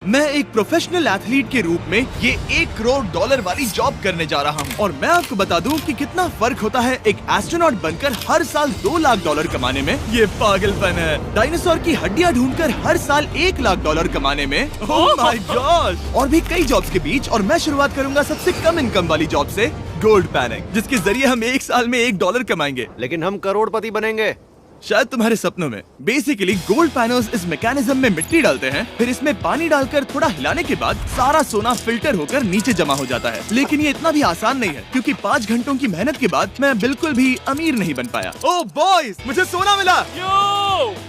मैं एक professional athlete के रूप में ये $1 करोड़ वाली जॉब करने जा रहा हूँ और मैं आपको बता दूँ कि कितना फर्क होता है एक एस्ट्रोनॉट बनकर हर साल $2 लाख कमाने में। ये पागलपन है। डायनासोर की हड्डियाँ ढूंढकर हर साल $1 लाख कमाने में। Oh my God. और भी कई जॉब्स के बीच, और मैं शुरुआत करूंगा सबसे कम इनकम वाली जॉब से, गोल्ड पैनिंग, जिसके जरिए हम एक साल में $1 कमाएंगे। लेकिन हम करोड़पति बनेंगे शायद तुम्हारे सपनों में। बेसिकली गोल्ड पैनर्स इस मैकेनिज्म में मिट्टी डालते हैं, फिर इसमें पानी डालकर थोड़ा हिलाने के बाद सारा सोना फिल्टर होकर नीचे जमा हो जाता है। लेकिन ये इतना भी आसान नहीं है, क्योंकि 5 घंटों की मेहनत के बाद मैं बिल्कुल भी अमीर नहीं बन पाया। ओह बॉयज, मुझे सोना मिला।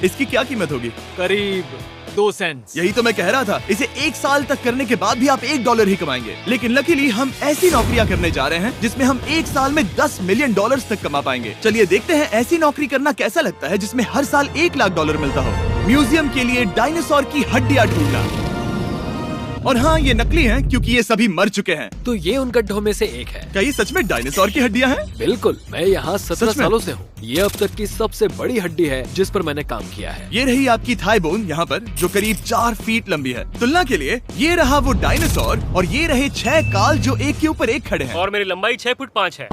इसकी क्या कीमत होगी? करीब 2 सेंट्स। यही तो मैं कह रहा था। इसे 1 साल तक करने के बाद भी आप $1 ही कमाएंगे। लेकिन लकीली हम ऐसी नौकरियां करने जा रहे हैं जिसमें हम 1 साल में $10 मिलियन तक कमा पाएंगे। चलिए देखते हैं ऐसी नौकरी करना कैसा लगता है जिसमें हर साल $1 लाख मिलता हो। म्यूजियम के लिए डायनासोर की हड्डियां ढूंढना। और हाँ, ये नकली हैं क्योंकि ये सभी मर चुके हैं। तो ये उन गड्ढों में से एक है। क्या ये सच में डायनासोर की हड्डियां हैं? बिल्कुल, मैं यहाँ 17 सालों से हूँ। ये अब तक की सबसे बड़ी हड्डी है जिस पर मैंने काम किया है। ये रही आपकी थाई बोन यहाँ पर, जो करीब 4 फीट लंबी है। तुलना के लिए ये रहा वो डायनासोर और ये रहे 6 काल जो एक के ऊपर एक खड़े हैं। और मेरी लंबाई 6 फुट 5 है।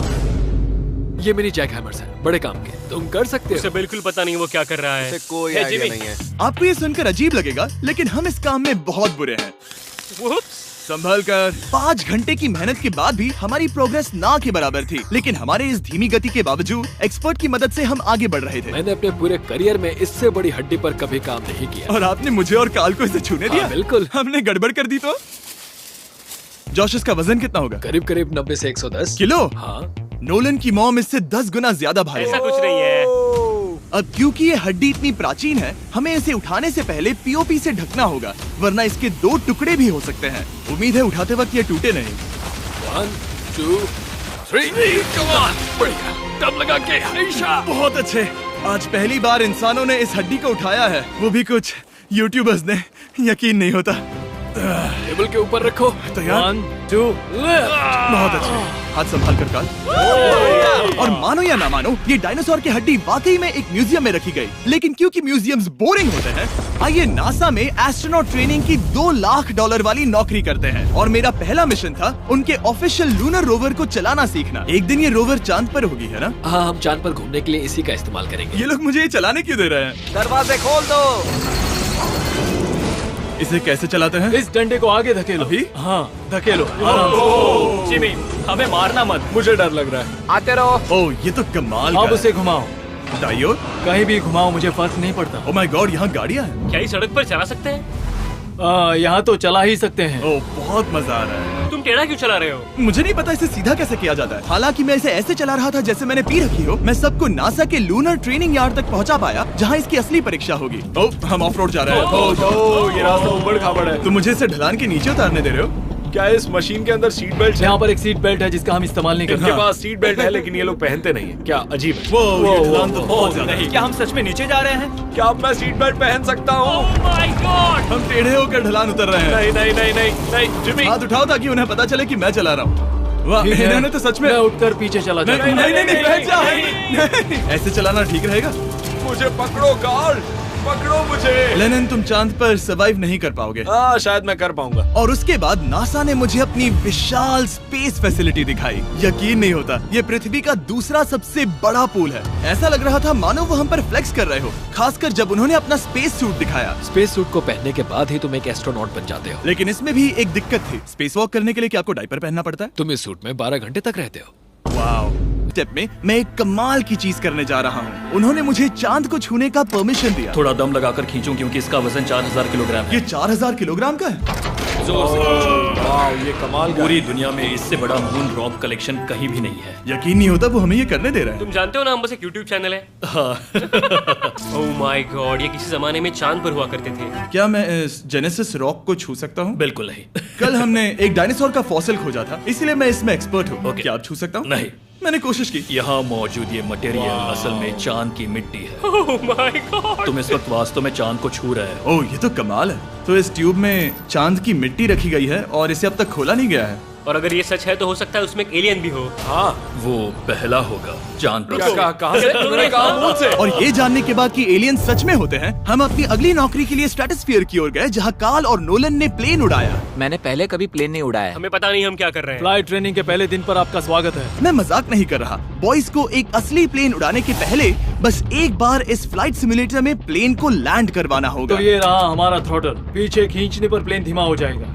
ये मेरी जैक हैमर्स है, बड़े काम के। तुम कर सकते हो। उसे बिल्कुल पता नहीं वो क्या कर रहा है। कोई आइडिया नहीं है। आपको ये सुनकर अजीब लगेगा, लेकिन हम इस काम में बहुत बुरे हैं। संभल कर। 5 घंटे की मेहनत के बाद भी हमारी प्रोग्रेस ना के बराबर थी, लेकिन हमारे इस धीमी गति के बावजूद एक्सपर्ट की मदद से हम आगे बढ़ रहे थे। मैंने अपने पूरे करियर में इससे बड़ी हड्डी पर कभी काम नहीं किया। और आपने मुझे और काल को इसे छूने दिया? बिल्कुल। हमने गड़बड़ कर दी तो? जोश, इसका वजन कितना होगा? करीब करीब 90 से 110 किलो। हाँ। नोलन की मॉम इससे 10 गुना ज्यादा भारी है। ऐसा कुछ नहीं है। अब क्योंकि ये हड्डी इतनी प्राचीन है, हमें इसे उठाने से पहले पीओपी से ढकना होगा, वरना इसके 2 टुकड़े भी हो सकते हैं। उम्मीद है उठाते वक्त ये टूटे नहीं। 1 2 3 कम ऑन। बढ़िया, दम लगा के। बहुत अच्छे। आज पहली बार इंसानों ने इस हड्डी को उठाया है, वो भी कुछ यूट्यूबर्स ने। यकीन नहीं होता। टेबल के ऊपर रखो। तैयार? 1 2 बहुत अच्छे। हाथ संभाल कर काल। और मानो या ना मानो, ये डायनासोर की हड्डी वाकई में एक म्यूजियम में रखी गई। लेकिन क्योंकि म्यूजियम्स बोरिंग होते हैं, आइए नासा में एस्ट्रोनॉट ट्रेनिंग की $2 लाख वाली नौकरी करते हैं। और मेरा पहला मिशन था उनके ऑफिशियल लूनर रोवर को चलाना सीखना। एक दिन ये रोवर चांद पर होगी, है ना? हाँ, हम चांद पर घूमने के लिए इसी का इस्तेमाल करेंगे। ये लोग मुझे ये चलाने क्यों दे रहे हैं? दरवाजे खोल दो। इसे कैसे चलाते हैं? इस डंडे को आगे धकेलो। अभी? हाँ, धकेलो। जिमी, हमें मारना मत। मुझे डर लग रहा है। आते रहो। ओह, ये तो कमाल अब का उसे घुमाओ। है। दाईं ओर? कहीं भी घुमाओ, मुझे फर्क नहीं पड़ता। ओह माय गॉड, यहाँ गाड़ियाँ हैं। क्या इस सड़क पर चला सकते हैं? यहाँ तो चला ही सकते हैं। ओह, बहुत मजा आ रहा है। तुम टेढ़ा क्यों चला रहे हो? मुझे नहीं पता इसे सीधा कैसे किया जाता है। हालांकि मैं इसे ऐसे चला रहा था जैसे मैंने पी रखी हो। मैं सबको नासा के लूनर ट्रेनिंग यार्ड तक पहुंचा पाया, जहां इसकी असली परीक्षा होगी। ओह, हम ऑफ रोड जा रहे हैं। ये रास्ता ऊबड़ खाबड़ है। तुम मुझे इसे ढलान के नीचे उतारने दे रहे हो? क्या इस मशीन के अंदर सीट बेल्ट है? यहाँ पर एक सीट बेल्ट है जिसका हम इस्तेमाल नहीं करते। इनके पास सीट बेल्ट है लेकिन ये लोग पहनते नहीं है। क्या अजीब है। वो ये ढलान तो बहुत ज्यादा है। क्या हम सच में नीचे जा रहे हैं? क्या अब मैं सीट बेल्ट पहन सकता हूँ? Oh my God! हम टेढ़े होकर ढलान उतर रहे हैं। नहीं नहीं नहीं नहीं नहीं जिमी। हाथ उठाओ ताकि उन्हें पता चले कि मैं चला रहा हूँ। वाह, ठीक है। इन्होंने तो सच में। मैं उठकर पीछे चला नहीं जाता हूँ। नहीं नहीं, बैठ जा। नहीं, ऐसे चलाना ठीक रहेगा? मुझे पकड़ो कार्ल, पकड़ो मुझे। लेनिन, तुम चांद पर सर्वाइव नहीं कर पाओगे। हाँ, शायद मैं कर पाऊंगा। और उसके बाद नासा ने मुझे अपनी विशाल स्पेस फैसिलिटी दिखाई। यकीन नहीं होता, ये पृथ्वी का दूसरा सबसे बड़ा पूल है। ऐसा लग रहा था मानो वो हम पर फ्लेक्स कर रहे हो, खासकर जब उन्होंने अपना स्पेस सूट दिखाया। स्पेस सूट को पहनने के बाद ही तुम एक एस्ट्रोनॉट बन जाते हो। लेकिन इसमें भी एक दिक्कत थी। स्पेस वॉक करने के लिए क्या आपको डायपर पहनना पड़ता है? तुम इस सूट में 12 घंटे तक रहते हो। वाओ। स्टेप में मैं एक कमाल की चीज करने जा रहा हूँ। उन्होंने मुझे चांद को छूने का परमिशन दिया। थोड़ा दम लगाकर खींचूं क्योंकि इसका वजन 4000 किलोग्राम है। ये 4000 किलोग्राम का है। जोर से खींचो। वाह, ये कमाल का पूरी दुनिया में इससे बड़ा मून रॉक कलेक्शन कहीं भी नहीं है। यकीन नहीं होता वो हमें ये करने दे रहा है। तुम जानते हो ना, हम बस एक YouTube चैनल है। Oh my God! ये किसी जमाने में चांद पर हुआ करते थे। क्या मैं इस जेनेसिस रॉक को छू सकता हूँ? बिल्कुल नहीं। कल हमने एक डायनासोर का फॉसिल खोजा था, इसलिए मैं इसमें एक्सपर्ट हूँ। Okay. क्या आप छू सकता हूँ? नहीं। मैंने कोशिश की। यहाँ मौजूद ये मटेरियल असल में चांद की मिट्टी है। Oh my God! तुम इस वक्त वास्तव में चांद को छू रहे हो। ओह, ये तो कमाल है। तो इस ट्यूब में चांद की मिट्टी रखी गई है और इसे अब तक खोला नहीं गया है। और अगर ये सच है तो हो सकता है उसमें एक एलियन भी हो। हाँ, वो पहला होगा चांद पर क्या से। कहा से? तूने कहा मून से। और ये जानने के बाद कि एलियन सच में होते हैं, हम अपनी अगली नौकरी के लिए स्ट्रेटोस्फीयर की ओर गए, जहाँ कार्ल और नोलन ने प्लेन उड़ाया। मैंने पहले कभी प्लेन नहीं उड़ाया। हमें पता नहीं हम क्या कर रहे हैं। फ्लाइट ट्रेनिंग के पहले दिन पर आपका स्वागत है। मैं मजाक नहीं कर रहा। बॉयज को एक असली प्लेन उड़ाने के पहले बस एक बार इस फ्लाइट सिमुलेटर में प्लेन को लैंड करवाना होगा। तो ये रहा हमारा थ्रॉटल। पीछे खींचने पर प्लेन धीमा हो जाएगा।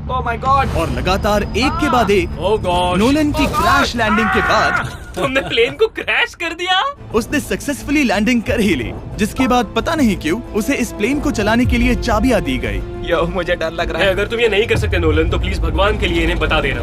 Oh my God. और लगातार एक के बाद एक ओह गॉड। नोलन की क्रैश लैंडिंग के बाद तुमने प्लेन को क्रैश कर दिया। उसने सक्सेसफुली लैंडिंग कर ही ली, जिसके बाद पता नहीं क्यों उसे इस प्लेन को चलाने के लिए चाबियां दी गई। यो, मुझे डर लग रहा है। अगर तुम ये नहीं कर सकते नोलन तो प्लीज भगवान के लिए इन्हें बता देना।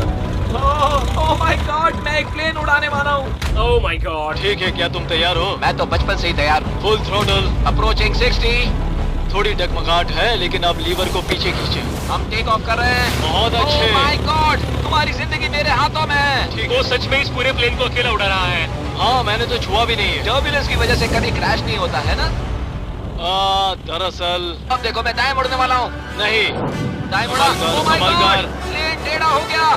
ओह माय गॉड, मैं एक प्लेन उड़ाने वाला हूँ। Oh my God. ठीक है, क्या तुम तैयार हो? मैं तो बचपन से ही तैयार हूँ। Full throttle, approaching 60। थोड़ी डगमगाहट है, लेकिन अब लीवर को पीछे खींचे। हम टेक ऑफ कर रहे हैं। बहुत अच्छे। माय गॉड, तुम्हारी जिंदगी मेरे हाथों में है। ठीक वो है। सच में इस पूरे प्लेन को अकेला उड़ा रहा है। हाँ, मैंने तो छुआ भी नहीं है। टर्बुलेंस की वजह से कभी क्रैश नहीं होता है ना। दरअसल अब देखो मैं दाएं मुड़ने वाला हूँ। नहीं। दाएं मुड़ा। संभल कर, Oh my संभल God, कर। प्लेन टेढ़ा हो गया।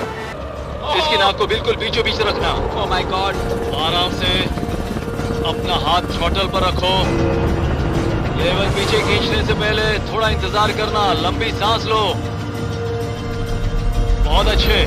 इसकी नाक को बिल्कुल बीचों बीच रखना। Oh my God. आराम से अपना हाथ थ्रॉटल पर रखो। लेवल पीछे खींचने से पहले थोड़ा इंतजार करना। लंबी सांस लो। बहुत अच्छे।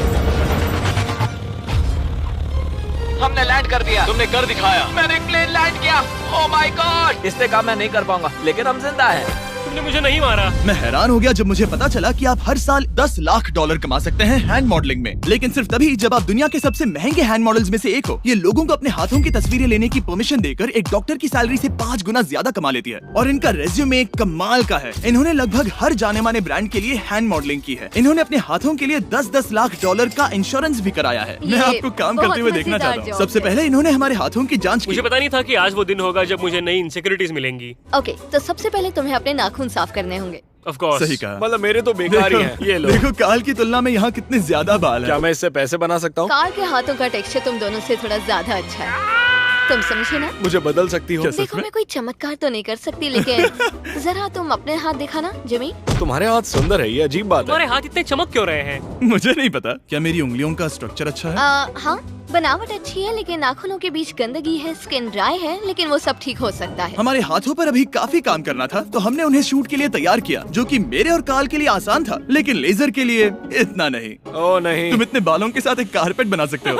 हमने लैंड कर दिया। तुमने कर दिखाया। मैंने प्लेन लैंड किया। Oh my God. इससे काम मैं नहीं कर पाऊंगा, लेकिन हम जिंदा हैं। तुमने मुझे नहीं मारा। मैं हैरान हो गया जब मुझे पता चला कि आप हर साल 10 लाख डॉलर कमा सकते हैं हैंड मॉडलिंग में, लेकिन सिर्फ तभी जब आप दुनिया के सबसे महंगे हैंड मॉडल्स में से एक हो। ये लोगों को अपने हाथों की तस्वीरें लेने की परमिशन देकर एक डॉक्टर की सैलरी से 5 गुना ज्यादा कमा लेती है। और इनका रेज्यूमे कमाल का है। इन्होंने लगभग हर जाने माने ब्रांड के लिए हैंड मॉडलिंग की है। इन्होंने अपने हाथों के लिए 10-10 लाख डॉलर का इंश्योरेंस भी कराया है। मैं आपको काम करते हुए देखना चाहता हूँ। सबसे पहले इन्होंने हमारे हाथों की जाँच मुझे की। पता नहीं था कि आज वो दिन होगा जब मुझे नई इनसिक्योरिटीज मिलेंगी। ओके, तो सबसे पहले तुम्हें अपने नाखून साफ करने होंगे। Of course. सही कहा। मतलब मेरे तो बेकार ही हैं। ये लो। देखो काल की तुलना में यहाँ कितने ज्यादा बाल क्या हैं। मैं इससे पैसे बना सकता हूँ? कार के हाथों का टेक्सचर तुम दोनों से थोड़ा ज्यादा अच्छा है। तुम समझे ना? मुझे बदल सकती हो? देखो मैं कोई चमत्कार तो नहीं कर सकती, लेकिन जरा तुम अपने हाथ दिखाना जिमी। तुम्हारे हाथ सुंदर है, ये अजीब बात है। तुम्हारे हाथ इतने चमक क्यों रहे हैं? मुझे नहीं पता। क्या मेरी उंगलियों का स्ट्रक्चर अच्छा है? हाँ, बनावट अच्छी है, लेकिन नाखूनों के बीच गंदगी है, स्किन ड्राई है, लेकिन वो सब ठीक हो सकता है। हमारे हाथों पर अभी काफी काम करना था, तो हमने उन्हें शूट के लिए तैयार किया, जो कि मेरे और काल के लिए आसान था, लेकिन लेजर के लिए इतना नहीं। ओह नहीं। तुम इतने बालों के साथ एक कारपेट बना सकते हो।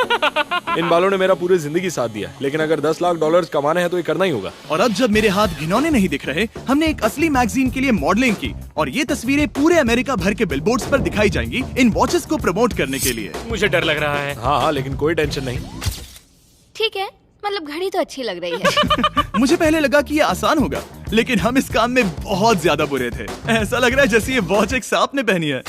इन बालों ने मेरा पूरी जिंदगी साथ दिया, लेकिन अगर 10 लाख डॉलर कमाने हैं तो ये करना ही होगा। और अब जब मेरे हाथ घिनौने नहीं दिख रहे, हमने एक असली मैगजीन के लिए मॉडलिंग की, और ये तस्वीरें पूरे अमेरिका भर के बिलबोर्ड्स पर दिखाई जाएंगी इन वॉचेस को प्रमोट करने के लिए। मुझे डर लग रहा है। हाँ, लेकिन कोई टेंशन नहीं। ठीक है, मतलब घड़ी तो अच्छी लग रही है। मुझे पहले लगा कि ये आसान होगा, लेकिन हम इस काम में बहुत ज्यादा बुरे थे। ऐसा लग रहा है जैसे ये वॉच एक सांप ने पहनी है।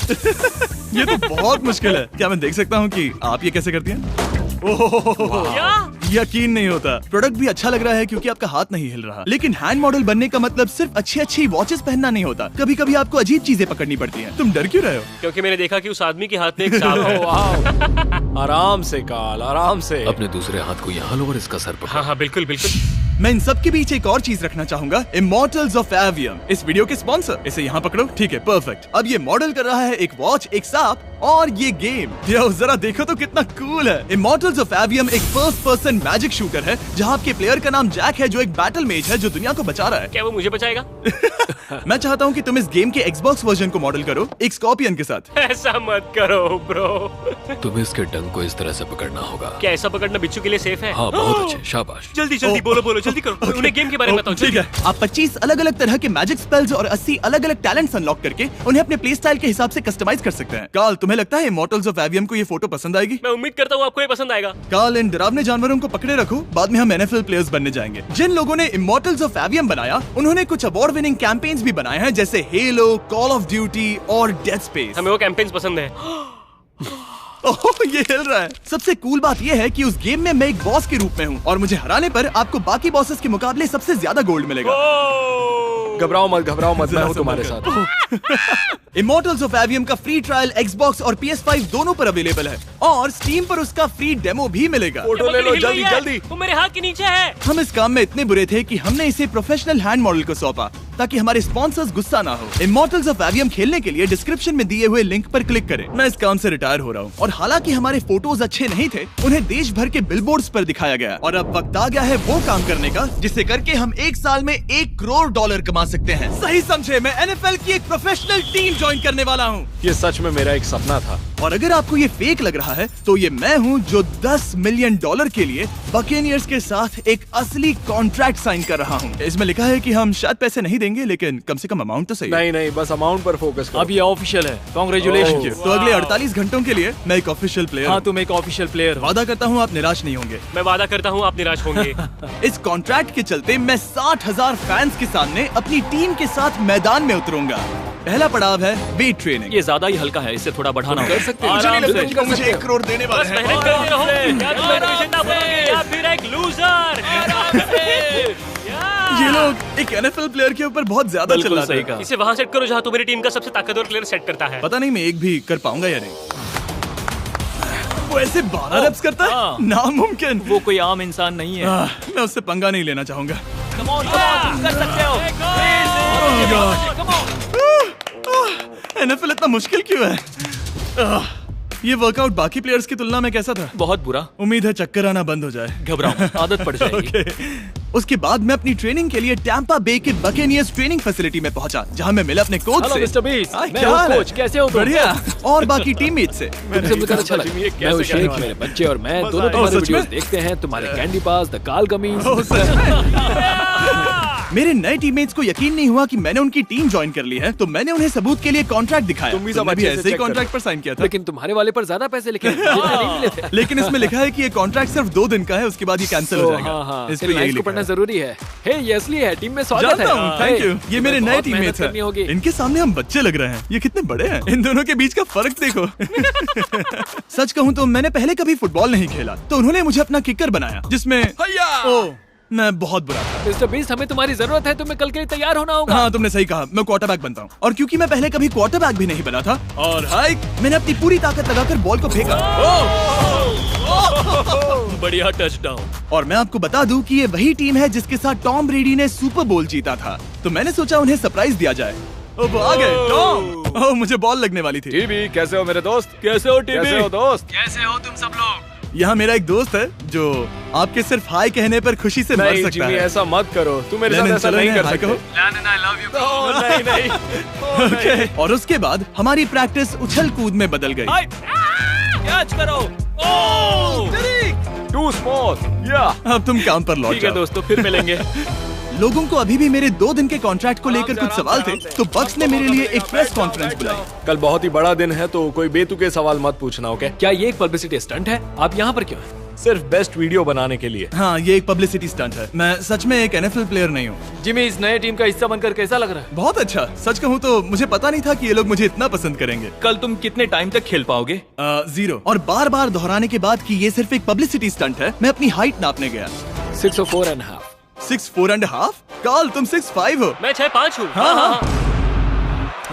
ये तो बहुत मुश्किल है। क्या मैं देख सकता हूँ कि आप ये कैसे करती हैं? ओह, क्या? यकीन नहीं होता। प्रोडक्ट भी अच्छा लग रहा है क्योंकि आपका हाथ नहीं हिल रहा। लेकिन हैंड मॉडल बनने का मतलब सिर्फ अच्छी वॉचेस पहनना नहीं होता। कभी कभी आपको अजीब चीजें पकड़नी पड़ती हैं। तुम डर क्यों रहे हो? क्योंकि मैंने देखा कि उस आदमी के हाथ में एक सांप है। आराम से काल, आराम से। अपने दूसरे हाथ को यहाँ लो और इसका सर पकड़ो। हाँ हाँ बिल्कुल बिल्कुल। मैं इन सब के बीच एक और चीज रखना चाहूंगा, इमॉर्टल्स ऑफ एवियम, इस वीडियो के स्पॉन्सर। इसे यहाँ पकड़ो। ठीक है, परफेक्ट। अब ये मॉडल कर रहा है एक वॉच, एक सांप और ये गेम। यो, जरा देखो तो कितना कूल है। इमॉर्टल्स ऑफ एवियम एक फर्स्ट पर्सन मैजिक शूटर है, जहाँ आपके प्लेयर का नाम जैक है, जो एक बैटल मेज है जो दुनिया को बचा रहा है। क्या वो मुझे बचाएगा? मैं चाहता हूँ कि तुम इस गेम के Xbox वर्जन को मॉडल करो, एक स्कॉर्पियन के साथ। ऐसा मत करो ब्रो। तुम्हें इसके डंक को इस तरह से पकड़ना होगा। क्या ऐसा पकड़ना बिच्छू के लिए सेफ है? हाँ, बहुत अच्छे, शाबाश। जल्दी जल्दी बोलो जल्दी करो। उन्हें गेम के बारे में बताओ। ठीक है, आप 25 अलग अलग तरह के मैजिक स्पेल्स और 80 अलग अलग टैलेंट्स अनलॉक करके उन्हें अपने प्ले स्टाइल के हिसाब से कस्टमाइज कर सकते हैं। कार्ल, तुम्हें लगता है इमॉर्टल्स ऑफ एवियम को ये फोटो पसंद आएगी? मैं उम्मीद करता हूँ आपको ये पसंद आएगा। कार्ल, इन डरावने जानवरों को पकड़े रखो, बाद में हम NFL प्लेयर्स बनने जाएंगे। जिन लोगों ने इमॉर्टल्स ऑफ एवियम बनाया, उन्होंने कुछ अवार्ड विनिंग कैंपेन्स भी बनाए हैं, जैसे हेलो, कॉल ऑफ ड्यूटी और डेड स्पेस। हमें वो कैंपेन्स पसंद है। ओह, ये हिल रहा है। सबसे कूल बात ये है कि उस गेम में मैं एक बॉस के रूप में हूँ, और मुझे हराने पर आपको बाकी बॉसेस के मुकाबले सबसे ज्यादा गोल्ड मिलेगा। घबराओ मत, मैं हूँ तुम्हारे साथ। इमॉर्टल्स ऑफ एवियम का फ्री ट्रायल Xbox और PS5 दोनों पर अवेलेबल है, और Steam पर उसका फ्री डेमो भी मिलेगा। फोटो ले लो जल्दी जल्दी। वो मेरे हाथ के नीचे है। हम इस काम में इतने बुरे थे कि हमने इसे प्रोफेशनल हैंड मॉडल को सौंपा, ताकि हमारे स्पॉन्सर्स गुस्सा ना हो। इमॉर्टल्स ऑफ एवियम खेलने के लिए डिस्क्रिप्शन में दिए हुए लिंक पर क्लिक करें। मैं इस काम से रिटायर हो रहा हूँ और हालांकि हमारे फोटोज अच्छे नहीं थे, उन्हें देश भर के बिलबोर्ड्स पर दिखाया गया और अब वक्त आ गया है वो काम करने का जिसे करके हम एक साल में $1 करोड़ कमा सकते हैं। सही समझे, मैं NFL की एक प्रोफेशनल टीम ज्वाइन करने वाला हूँ। ये सच में मेरा एक सपना था। और अगर आपको ये फेक लग रहा है तो ये मैं हूँ जो $10 मिलियन के लिए बकेनियर्स के साथ एक असली कॉन्ट्रैक्ट साइन कर रहा हूँ। इसमें लिखा है कि हम शायद पैसे नहीं देंगे, लेकिन कम से कम अमाउंट तो सही है। नहीं, बस अमाउंट पर फोकस करो। अब ये ऑफिशियल है। कांग्रेचुलेशन। तो अगले 48 घंटों के लिए मैं एक ऑफिशियल प्लेयर हाँ, तुम एक ऑफिशियल प्लेयर हो। वादा करता हूँ आप निराश नहीं होंगे। मैं वादा करता हूँ आप निराश होंगे। इस कॉन्ट्रैक्ट के चलते मैं 60,000 फैंस के सामने अपनी टीम के साथ मैदान में उतरूंगा। पहला पड़ाव है वेट ट्रेनिंग। ये ज्यादा ही हल्का है, इससे थोड़ा बढ़ाना कर सकते मुझे नहीं लगता कि वो मुझे 1 करोड़ देने वाले बस हैं। मेहनत करते रहो। क्या तुम मोटिवेशन ना बनोगे या फिर एक लूजर? ये लोग एक NFL प्लेयर के ऊपर बहुत ज्यादा बिल्कुल चिल्लाते सही हैं। कहा। इसे वहाँ सेट करो जहाँ तुम्हारी टीम का सबसे ताकतवर प्लेयर सेट करता है। पता नहीं मैं एक भी कर पाऊंगा या नहीं। वो ऐसे 12 रेप्स करता है, हाँ। नामुमकिन। वो कोई आम इंसान नहीं है। मैं उससे पंगा नहीं लेना चाहूंगा। Come on, तुम कर सकते हो। NFL इतना मुश्किल क्यों है? ये वर्कआउट बाकी प्लेयर्स की तुलना में कैसा था? बहुत बुरा। उम्मीद है चक्कर आना बंद हो जाए। घबराओ, आदत पड़ जाएगी। उसके बाद मैं अपनी ट्रेनिंग के लिए टैंपा बे के बकेनियर्स ट्रेनिंग फैसिलिटी में पहुंचा, जहां मैं मिला अपने कोच हेलो से। मिस्टर बीस्ट, हाय, मैं क्या हूँ हाल है? कोच, कैसे हो तुम? बढ़िया। और बाकी टीममेट से। तुमसे मिलकर अच्छा लगा। मैं हूँ शेख, मेरे बच्चे और मैं दोनों तुम्हारे सच में? वीडियोस देखते हैं। तुम्हारे कैंडी पास, द काल कमीज। ओह, सच में? मेरे नए टीममेट्स को यकीन नहीं हुआ कि मैंने उनकी टीम ज्वाइन कर ली है, तो मैंने उन्हें सबूत के लिए कॉन्ट्रैक्ट दिखाया। तुम भी सब तुमने अच्छे से ऐसे ही check कॉन्ट्रैक्ट पर साइन किया था। लेकिन तुम्हारे वाले पर ज्यादा पैसे लिखे हैं, जितने नहीं मिले थे। लेकिन इसमें लिखा है कि ये कॉन्ट्रैक्ट सिर्फ 2 दिन का है, उसके बाद ये कैंसिल हो जाएगा। हाँ, इस पे फिर यही इसको लिखा पढ़ना है। जरूरी है। हे, ये असली है, टीम में स्वागत है। जानता हूँ, थैंक यू। ये मेरे नए बहुत मेहनत टीममेट्स करनी होगी। हैं। इनके सामने हम बच्चे लग रहे हैं। ये कितने बड़े हैं। इन दोनों के बीच का फर्क देखो। सच कहूँ तो मैंने पहले कभी फुटबॉल नहीं खेला, तो उन्होंने मुझे अपना किकर बनाया, जिसमें ओह, मैं बहुत बुरा था। मिस्टर बीस्ट, हमें तुम्हारी जरूरत है। तुम्हें कल के लिए तैयार होना होगा। हाँ, तुमने सही कहा। मैं क्वार्टरबैक बनता हूँ। और क्योंकि मैं पहले कभी क्वार्टरबैक भी नहीं बना था, और हाइक, मैंने अपनी पूरी ताकत लगाकर बॉल को फेंका। बढ़िया टचडाउन। और मैं आपको बता दूं कि ये वही टीम है जिसके साथ टॉम ब्रेडी ने सुपर बोल जीता था, तो मैंने सोचा उन्हें सरप्राइज दिया जाए। ओ, वो आ गए टॉम। ओह, मुझे बॉल लगने वाली थी। टीबी, कैसे हो मेरे दोस्त? कैसे हो टीबी? कैसे हो दोस्त? कैसे हो तुम सब लोग? यहाँ मेरा एक दोस्त है जो आपके सिर्फ हाय कहने पर खुशी से मर नहीं सकता जिमी, है। ऐसा मत करो। तुम मेरे साथ लेनिन, ऐसा चलो नहीं इन्हें कर हाय सकते। कहो। I love you. ओह, नहीं। ओके। और उसके बाद हमारी प्रैक्टिस उछल कूद में बदल गई। कैच करो। ओह, टू स्मॉथ। या अब तुम काम पर लौट ठीक है जाओ। दोस्तों, फिर मिलेंगे। लोगों को अभी भी मेरे 2 दिन के कॉन्ट्रैक्ट को लेकर कुछ सवाल थे, तो बक्स ने मेरे लिए एक प्रेस कॉन्फ्रेंस बुलाई। कल बहुत ही बड़ा दिन है, तो कोई बेतुके सवाल मत पूछना, ओके? क्या ये एक पब्लिसिटी स्टंट है? आप यहाँ पर क्यों हैं? सिर्फ बेस्ट वीडियो बनाने के लिए। हाँ, ये एक पब्लिसिटी स्टंट है। मैं सच में एक NFL प्लेयर नहीं हूँ। जिमी, इस नए टीम का हिस्सा बनकर कैसा लग रहा है? बहुत अच्छा। सच कहूँ तो मुझे पता नहीं था कि ये लोग मुझे इतना पसंद करेंगे। कल तुम कितने टाइम तक खेल पाओगे? 0। और बार बार दोहराने के बाद कि ये सिर्फ एक पब्लिसिटी स्टंट है, मैं अपनी हाइट नापने गया। 6'4.5". 6'4.5"? काल, तुम 6'5" हो। मैं 6'5" हूँ। हाँ।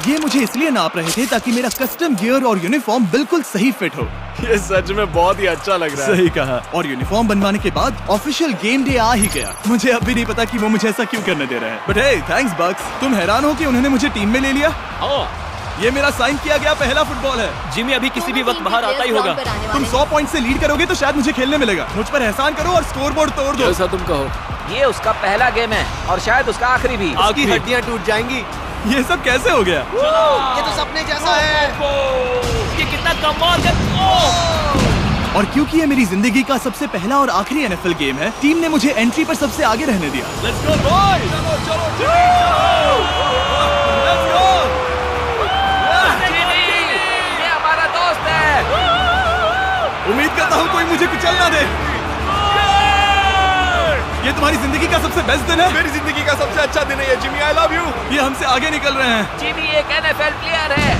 ये मुझे इसलिए नाप रहे थे ताकि मेरा कस्टम गियर और यूनिफॉर्म बिल्कुल सही फिट हो। ये सच में बहुत ही अच्छा लग रहा है। सही कहा। और यूनिफॉर्म बनवाने के बाद ऑफिशियल गेम डे आ ही गया। मुझे अब भी नहीं पता कि वो मुझे ऐसा क्यों करने दे रहे हैं। बट हे, थैंक्स बक्स। तुम हैरान हो कि उन्होंने मुझे टीम में ले लिया? ये मेरा साइन किया गया पहला फुटबॉल है। जिमी अभी किसी भी वक्त बाहर आता ही होगा। तुम 100 पॉइंट से लीड करोगे तो शायद मुझे खेलने मिलेगा। मुझ पर एहसान करो और स्कोर बोर्ड तोड़ दो। जैसा तुम कहो। ये उसका पहला गेम है और शायद उसका आखिरी भी। उसकी हड्डियां टूट जाएंगी। ये सब कैसे हो गया? ये तो सपने जैसा है। ये कितना कमाल है। और क्योंकि ये मेरी जिंदगी का सबसे पहला और आखिरी NFL गेम है, टीम ने मुझे एंट्री पर सबसे आगे रहने दिया। Let's go boys! चलो ये हमारा दोस्त है। उम्मीद करता हूँ कोई मुझे कुचल ना दे। ये तुम्हारी जिंदगी का सबसे बेस्ट दिन है। मेरी जिंदगी का सबसे अच्छा दिन है ये, जिमी। I love you. ये हमसे आगे निकल रहे हैं। जिमी एक NFL प्लेयर है।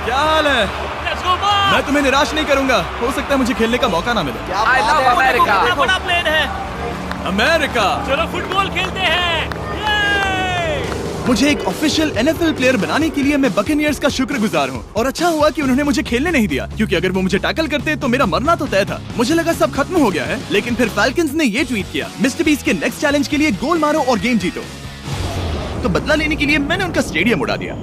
क्या हाल है? Let's go boys! मैं तुम्हें निराश नहीं करूंगा। हो सकता है मुझे खेलने का मौका ना मिले। I love America. कितना बड़ा प्लेन है। अमेरिका। चलो फुटबॉल खेलते हैं। मुझे एक ऑफिशियल NFL प्लेयर बनाने के लिए मैं बकेनियर्स का शुक्रगुजार हूँ। और अच्छा हुआ कि उन्होंने मुझे खेलने नहीं दिया, क्योंकि अगर वो मुझे टैकल करते तो मेरा मरना तो तय था। मुझे लगा सब खत्म हो गया है, लेकिन फिर फैल्कन्स ने ये ट्वीट किया, मिस्टर बीस्ट के नेक्स्ट चैलेंज के लिए गोल मारो और गेम जीतो। तो बदला लेने के लिए मैंने उनका स्टेडियम उड़ा दिया।